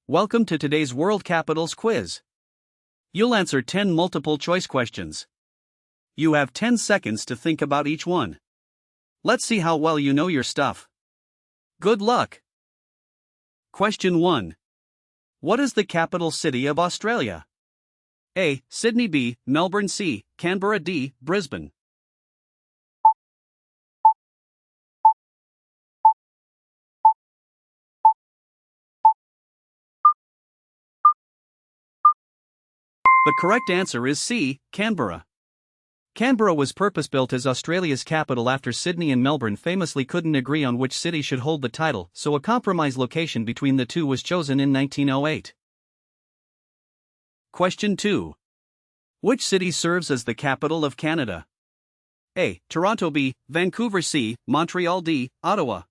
Welcome to today's World Capitals quiz. You'll answer 10 multiple-choice questions. You have 10 seconds to think about each one. Let's see how well you know your stuff. Good luck! Question 1. What is the capital city of Australia? A. Sydney. B. Melbourne. C. Canberra. D. Brisbane. The correct answer is C. Canberra. Canberra was purpose-built as Australia's capital after Sydney and Melbourne famously couldn't agree on which city should hold the title, so a compromise location between the two was chosen in 1908. Question 2. Which city serves as the capital of Canada? A. Toronto. B. Vancouver. C. Montreal. D. Ottawa.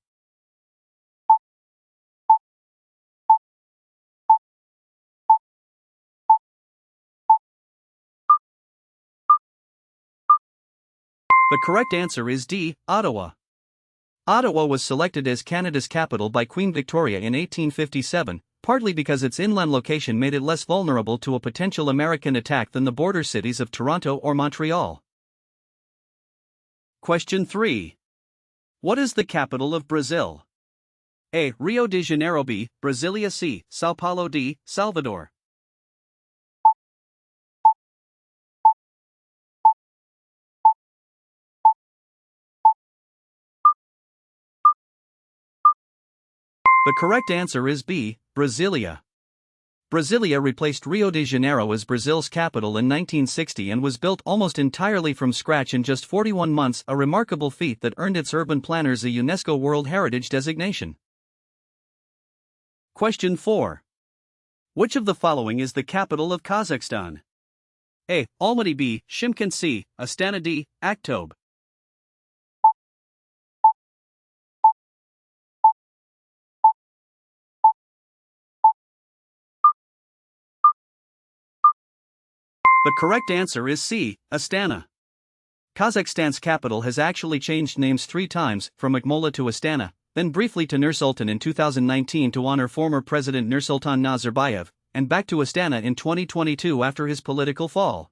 The correct answer is D. Ottawa. Ottawa was selected as Canada's capital by Queen Victoria in 1857, partly because its inland location made it less vulnerable to a potential American attack than the border cities of Toronto or Montreal. Question 3. What is the capital of Brazil? A. Rio de Janeiro. B. Brasilia. C. Sao Paulo. D. Salvador. The correct answer is B. Brasilia. Brasilia replaced Rio de Janeiro as Brazil's capital in 1960 and was built almost entirely from scratch in just 41 months, a remarkable feat that earned its urban planners a UNESCO World Heritage designation. Question 4. Which of the following is the capital of Kazakhstan? A. Almaty. B. Shymkent. C. Astana. D. Aktobe. The correct answer is C. Astana. Kazakhstan's capital has actually changed names 3 times, from Akmola to Astana, then briefly to Nur-Sultan in 2019 to honor former President Nursultan Nazarbayev, and back to Astana in 2022 after his political fall.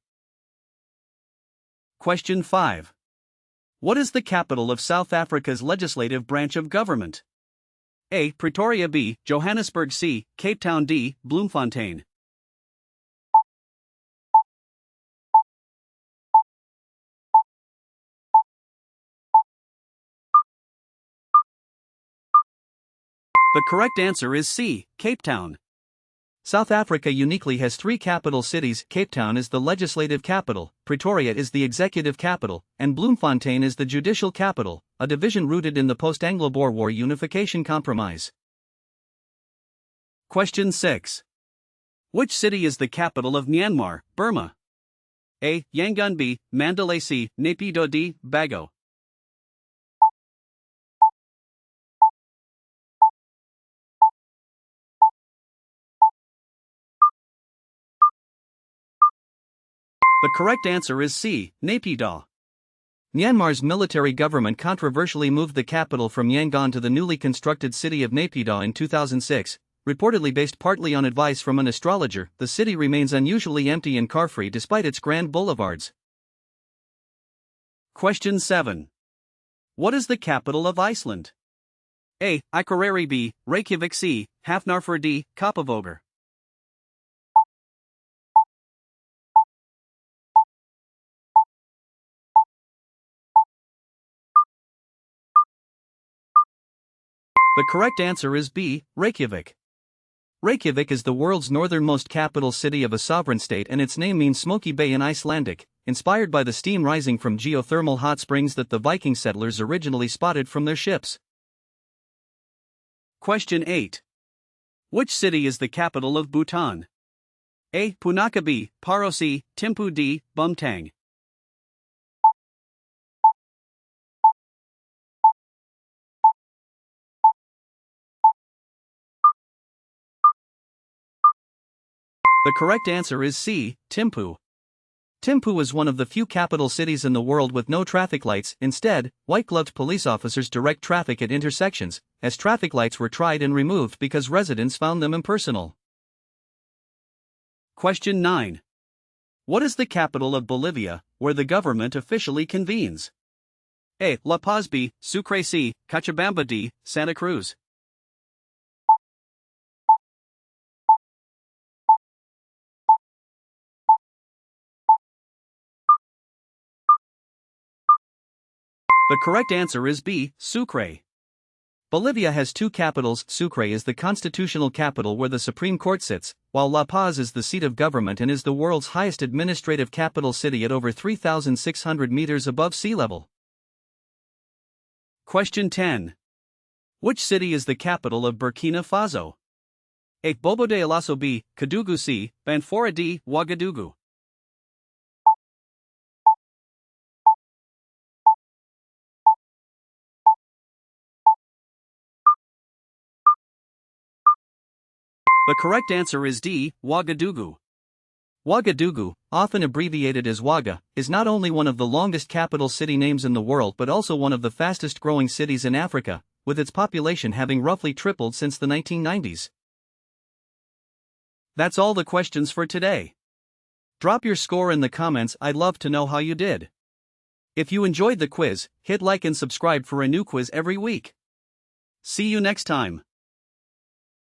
Question 5. What is the capital of South Africa's legislative branch of government? A. Pretoria. B. Johannesburg. C. Cape Town. D. Bloemfontein. The correct answer is C. Cape Town. South Africa uniquely has 3 capital cities. Cape Town is the legislative capital, Pretoria is the executive capital, and Bloemfontein is the judicial capital, a division rooted in the post-Anglo-Boer War unification compromise. Question 6. Which city is the capital of Myanmar, Burma? A. Yangon. B. Mandalay. C. Naypyidaw. D. Bago. The correct answer is C. Naypyidaw. Myanmar's military government controversially moved the capital from Yangon to the newly constructed city of Naypyidaw in 2006, reportedly based partly on advice from an astrologer. The city remains unusually empty and car-free despite its grand boulevards. Question 7. What is the capital of Iceland? A. Akureyri. B. Reykjavik. C. Hafnarfjörður. D. Kópavogur. The correct answer is B. Reykjavik. Reykjavik is the world's northernmost capital city of a sovereign state, and its name means smoky bay in Icelandic, inspired by the steam rising from geothermal hot springs that the Viking settlers originally spotted from their ships. Question 8. Which city is the capital of Bhutan? A. Punakha. B. Paro. C. Thimphu. D. Bumtang. The correct answer is C. Thimphu. Thimphu is one of the few capital cities in the world with no traffic lights. Instead, white-gloved police officers direct traffic at intersections, as traffic lights were tried and removed because residents found them impersonal. Question 9. What is the capital of Bolivia, where the government officially convenes? A. La Paz. B. Sucre. C. Cochabamba. D. Santa Cruz. The correct answer is B. Sucre. Bolivia has two capitals. Sucre is the constitutional capital where the Supreme Court sits, while La Paz is the seat of government and is the world's highest administrative capital city at over 3,600 meters above sea level. Question 10. Which city is the capital of Burkina Faso? A. Bobo de Alasso. B. Kédougou. C. Banfora. D. Ouagadougou. The correct answer is D. Ouagadougou. Ouagadougou, often abbreviated as Ouaga, is not only one of the longest capital city names in the world but also one of the fastest growing cities in Africa, with its population having roughly tripled since the 1990s. That's all the questions for today. Drop your score in the comments. I'd love to know how you did. If you enjoyed the quiz, hit like and subscribe for a new quiz every week. See you next time.